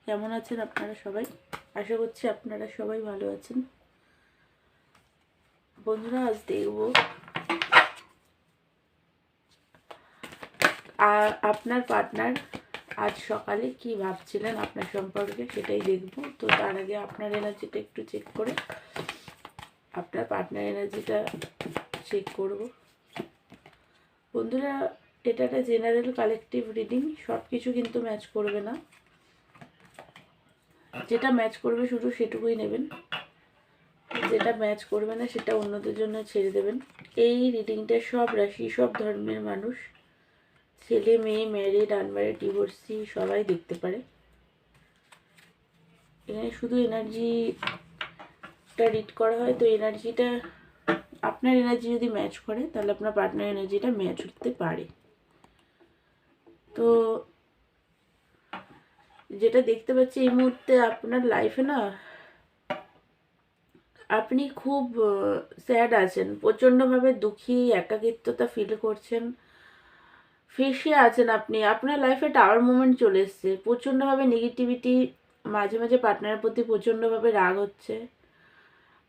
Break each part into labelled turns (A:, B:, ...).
A: কেমন আছেন আপনারা সবাই? আশা করছি আপনারা সবাই ভালো আছেন। বন্ধুরা, আজ দেখব আপনার পার্টনার আজ সকালে কি ভাবছিলেন আপনার সম্পর্কে, সেটাই দেখব। তো তার আগে আপনার এনার্জিটা একটু চেক করে আপনার পার্টনার এনার্জিটা চেক করব। বন্ধুরা, এটা একটা জেনারেল কালেকটিভ রিডিং, সব কিছু কিন্তু ম্যাচ করবে না। যেটা ম্যাচ করবে শুধু সেটুকুই নেবেন, যেটা ম্যাচ করবে না সেটা অন্যদের জন্য ছেড়ে দেবেন। এই রিডিংটা সব রাশি, সব ধর্মের মানুষ, ছেলে মেয়ে, ম্যারিড, আনম্যারিড, ডিভোর্সি সবাই দেখতে পারে। এখানে শুধু এনার্জিটা রিড করা হয়। তো এনার্জিটা, আপনার এনার্জি যদি ম্যাচ করে তাহলে আপনার পার্টনার এনার্জিটা ম্যাচ হতে পারে। তো যেটা দেখতে পাচ্ছি এই মুহূর্তে আপনার লাইফে না, আপনি খুব স্যাড আছেন, প্রচণ্ডভাবে দুঃখী, একাকিত্বতা ফিল করছেন, ফেসে আছেন আপনি। আপনার লাইফে টাওয়ার মোমেন্ট চলে এসছে, প্রচণ্ডভাবে নেগেটিভিটি, মাঝে মাঝে পার্টনারের প্রতি প্রচণ্ডভাবে রাগ হচ্ছে।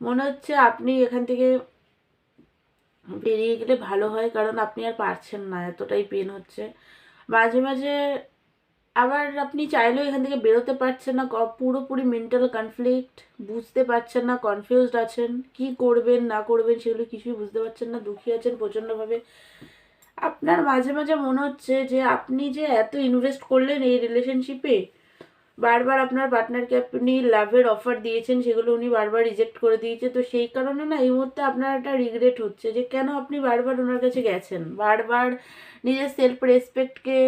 A: মনে হচ্ছে আপনি এখান থেকে বেরিয়ে গেলে ভালো হয়, কারণ আপনি আর পারছেন না, এতটাই পেন হচ্ছে। মাঝে মাঝে আবার আপনি চাইলেও এখান থেকে বেরোতে পারছেন না, পুরোপুরি মেন্টাল কনফ্লিক্ট, বুঝতে পারছেন না, কনফিউজড আছেন, কি করবেন না করবেন সেগুলো কিছুই বুঝতে পারছেন না, দুঃখী আছেন প্রচণ্ডভাবে। আপনার মাঝে মাঝে মনে হচ্ছে যে আপনি যে এত ইনভেস্ট করলেন এই রিলেশনশিপে, বারবার আপনার পার্টনারকে আপনি লাভের অফার দিয়েছেন, সেগুলো উনি বারবার রিজেক্ট করে দিয়েছে। তো সেই কারণে না এই মুহূর্তে আপনার একটা রিগ্রেট হচ্ছে যে কেন আপনি বারবার ওনার কাছে গেছেন। বারবার নিজের সেলফ রেসপেক্টকে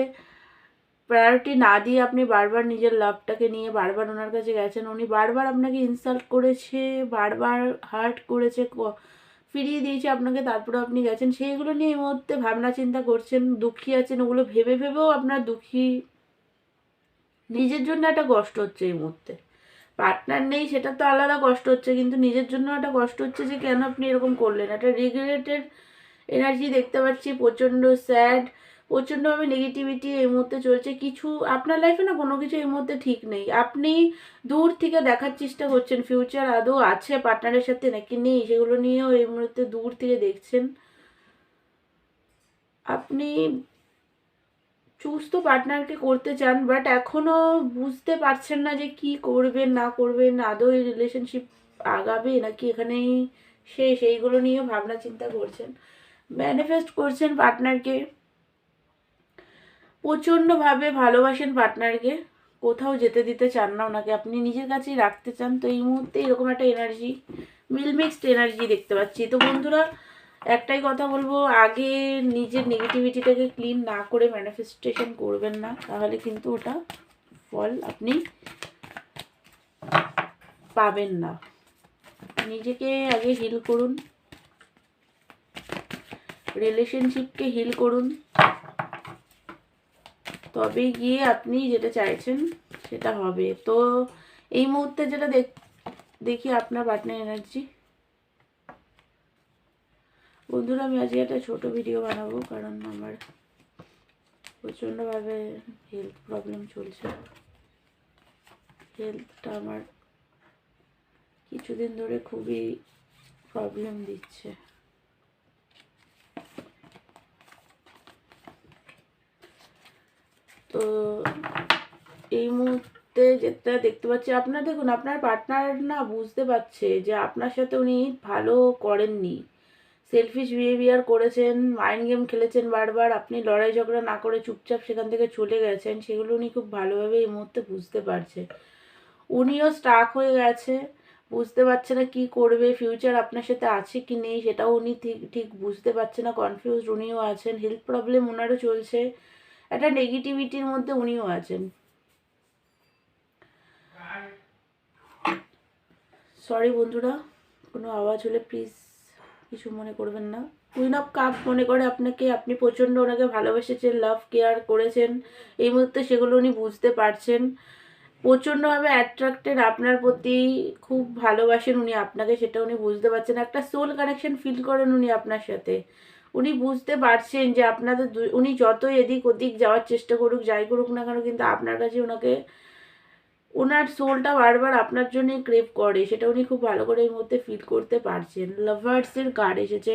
A: প্রায়োরিটি না দিয়ে আপনি বারবার নিজের লাভটাকে নিয়ে বারবার ওনার কাছে গেছেন। উনি বারবার আপনাকে ইনসাল্ট করেছে, বারবার হার্ট করেছে, ফিরিয়ে দিয়েছে আপনাকে, তারপরে আপনি গেছেন। সেইগুলো নিয়ে এই মুহূর্তে ভাবনা চিন্তা করছেন, দুঃখী আছেন। ওগুলো ভেবে ভেবেও আপনার দুঃখী, নিজের জন্য একটা কষ্ট হচ্ছে এই মুহূর্তে। পার্টনার নেই সেটা তো আলাদা কষ্ট হচ্ছে, কিন্তু নিজের জন্য একটা কষ্ট হচ্ছে যে কেন আপনি এরকম করলেন। একটা রিগ্রেটেড এনার্জি দেখতে পাচ্ছি, প্রচণ্ড স্যাড, প্রচণ্ডভাবে নেগেটিভিটি এই মুহূর্তে চলছে। কিছু আপনার লাইফে না কোনো কিছু এই মুহূর্তে ঠিক নেই। আপনি দূর থেকে দেখার চেষ্টা করছেন ফিউচার আদৌ আছে পার্টনারের সাথে নাকি নেই, সেগুলো নিয়েও এই মুহূর্তে দূর থেকে দেখছেন। আপনি চুজ তো পার্টনারকে করতে চান, বাট এখনো বুঝতে পারছেন না যে কি করবেন না করবেন, আদৌ এই রিলেশনশিপ আগাবে নাকি এখানেই শেষ, এইগুলো নিয়েও ভাবনা চিন্তা করছেন। ম্যানিফেস্ট করছেন পার্টনারকে, প্রচণ্ডভাবে ভালোবাসেন পার্টনারকে, কোথাও যেতে দিতে চান না ওনাকে, আপনি নিজের কাছেই রাখতে চান। তো এই মুহূর্তে এরকম একটা এনার্জি, মিক্সড এনার্জি দেখতে পাচ্ছি। তো বন্ধুরা, একটাই কথা বলবো, আগে নিজের নেগেটিভিটিটাকে ক্লিন না করে ম্যানিফেস্টেশন করবেন না, তাহলে কিন্তু ওটা ফল আপনি পাবেন না। নিজেকে আগে হিল করুন, রিলেশনশিপকে হিল করুন, তবেই গিয়ে আপনি যেটা চাইছেন সেটা হবে। তো এই মুহূর্তে যেটা দেখি আপনার পার্টনার এনার্জি। বন্ধুরা, আমি আজকে একটা ছোট ভিডিও বানাবো, কারণ আমার প্রচণ্ডভাবে হেলথ প্রবলেম চলছে। হেলথটা আমার কিছুদিন ধরে খুবই প্রবলেম দিচ্ছে। তো এই মুহূর্তে যেটা দেখতে পাচ্ছি, আপনার দেখুন আপনার পার্টনার না বুঝতে পারছে যে আপনার সাথে উনি ভালো করেননি, সেলফিশ বিহেভিয়ার করেছেন, মাইন্ড গেম খেলেছেন বারবার, আপনি লড়াই ঝগড়া না করে চুপচাপ সেখান থেকে চলে গেছেন, সেগুলো উনি খুব ভালোভাবে এই মুহূর্তে বুঝতে পারছে। উনিও স্টাক হয়ে গেছে, বুঝতে পারছে না কি করবে, ফিউচার আপনার সাথে আছে কি নেই সেটাও উনি ঠিক ঠিক বুঝতে পারছে না, কনফিউজড উনিও আছেন, হেলথ প্রবলেম ওনারও চলছে, একটা নেগেটিভিটির মধ্যে উনিও আছেন। সরি বন্ধুরা, কোনো আওয়াজ হলে প্লিজ কিছু মনে করবেন না। কুইন অফ কাপ মনে করে আপনাকে, আপনি প্রচণ্ড ওনাকে ভালোবেসেছেন, লাভ কেয়ার করেছেন, এই মুহূর্তে সেগুলো উনি বুঝতে পারছেন, প্রচণ্ডভাবে অ্যাট্রাক্টেড আপনার প্রতি, খুব ভালোবাসেন উনি আপনাকে, সেটা উনি বুঝতে পারছেন, একটা সোল কানেকশন ফিল করেন উনি আপনার সাথে। উনি বুঝতে পারছেন যে আপনাদের উনি যতই এদিক ওদিক যাওয়ার চেষ্টা করুক, যাই করুক না কেন, কিন্তু আপনার কাছে ওনাকে ওনার সোলটা বারবার আপনার জন্যই ক্রেভ করে, সেটা উনি খুব ভালো করে এই মুহূর্তে ফিল করতে পারছেন। লাভার্সের কার্ড এসেছে,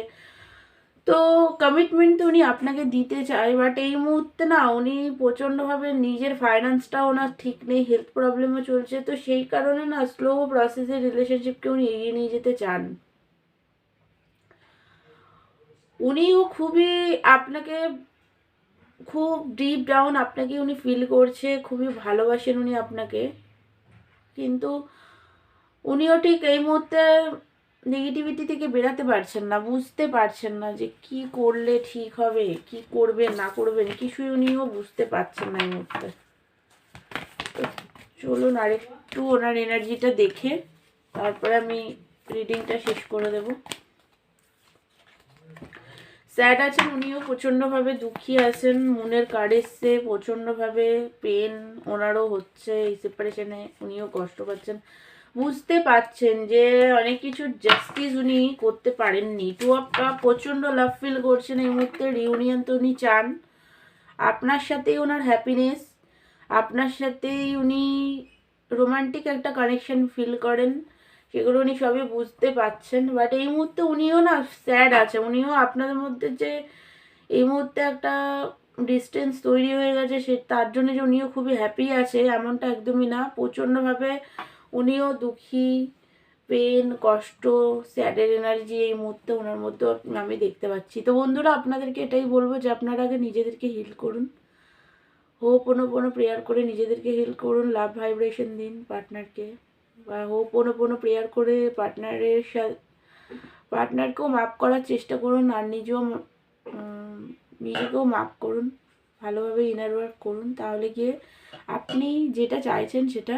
A: তো কমিটমেন্ট তো উনি আপনাকে দিতে চায়, বাট এই মুহূর্তে না উনি প্রচণ্ডভাবে নিজের ফাইন্যান্সটাও ওনার ঠিক নেই, হেলথ প্রবলেমও চলছে, তো সেই কারণে না স্লো প্রসেসে রিলেশনশিপকে উনি এগিয়ে নিয়ে যেতে চান। উনিও খুবই আপনাকে, খুব ডিপ ডাউন আপনাকে উনি ফিল করছে, খুবই ভালোবাসেন উনি আপনাকে, কিন্তু উনিও ঠিক এই মুহূর্তে নেগেটিভিটি থেকে বেরাতে পারছেন না, বুঝতে পারছেন না যে কি করলে ঠিক হবে, কি করবেন না করবেন, কিছুই উনিও বুঝতে পারছেন না এই মুহূর্তে। তো চলুন আরেকটু ওনার এনার্জিটা দেখে তারপরে আমি রিডিংটা শেষ করে দেব। স্যাড আছেন উনিও, প্রচণ্ডভাবে দুঃখী আছেন, মনের কার্ড এসছে, প্রচণ্ডভাবে পেন ওনারও হচ্ছে এই সেপারেশনে, উনিও কষ্ট পাচ্ছেন, বুঝতে পারছেন যে অনেক কিছু জাস্টিস উনি করতে পারেননি। টু অফ কাপ, প্রচণ্ড লাভ ফিল করছেন এই মুহূর্তে, রিউনিয়ন তো উনি চান, আপনার সাথেই ওনার হ্যাপিনেস, আপনার সাথেই উনি রোমান্টিক একটা কানেকশন ফিল করেন, সেগুলো উনি সবই বুঝতে পারছেন, বাট এই মুহূর্তে উনিও না স্যাড আছে, উনিও আপনাদের মধ্যে যে এই মুহূর্তে একটা ডিস্টেন্স তৈরি হয়ে গেছে সে তার জন্য যে উনিও খুবই হ্যাপি আছে এমনটা একদমই না, প্রচণ্ডভাবে উনিও দুঃখী, পেন, কষ্ট, স্যাডের এনার্জি এই মুহূর্তে ওনার মধ্যে আমি দেখতে পাচ্ছি। তো বন্ধুরা, আপনাদেরকে এটাই বলবো যে আপনারা আগে নিজেদেরকে হিল করুন, হোপোনোপোনো প্রেয়ার করে নিজেদেরকে হিল করুন, লাভ ভাইব্রেশন দিন পার্টনারকে, বা হোপোনোপোনো প্রেয়ার করে পার্টনারকেও মাফ করার চেষ্টা করুন, আর নিজেকেও মাফ করুন, ভালোভাবে ইনার ওয়ার্ক করুন, তাহলে গিয়ে আপনি যেটা চাইছেন সেটা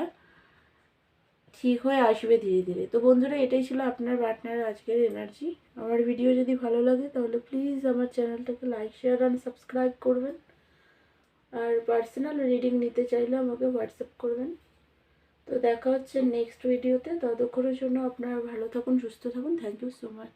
A: ঠিক হয়ে আসবে ধীরে ধীরে। তো বন্ধুরা, এটাই ছিল আপনার পার্টনারের আজকের এনার্জি। আমার ভিডিও যদি ভালো লাগে তাহলে প্লিজ আমার চ্যানেলটাকে লাইক, শেয়ার অ্যান্ড সাবস্ক্রাইব করবেন, আর পার্সোনাল রিডিং নিতে চাইলে আমাকে হোয়াটসঅ্যাপ করবেন। তো দেখা হচ্ছে নেক্সট ভিডিওতে, ততক্ষণের জন্য আপনারা ভালো থাকুন, সুস্থ থাকুন। Thank you so much.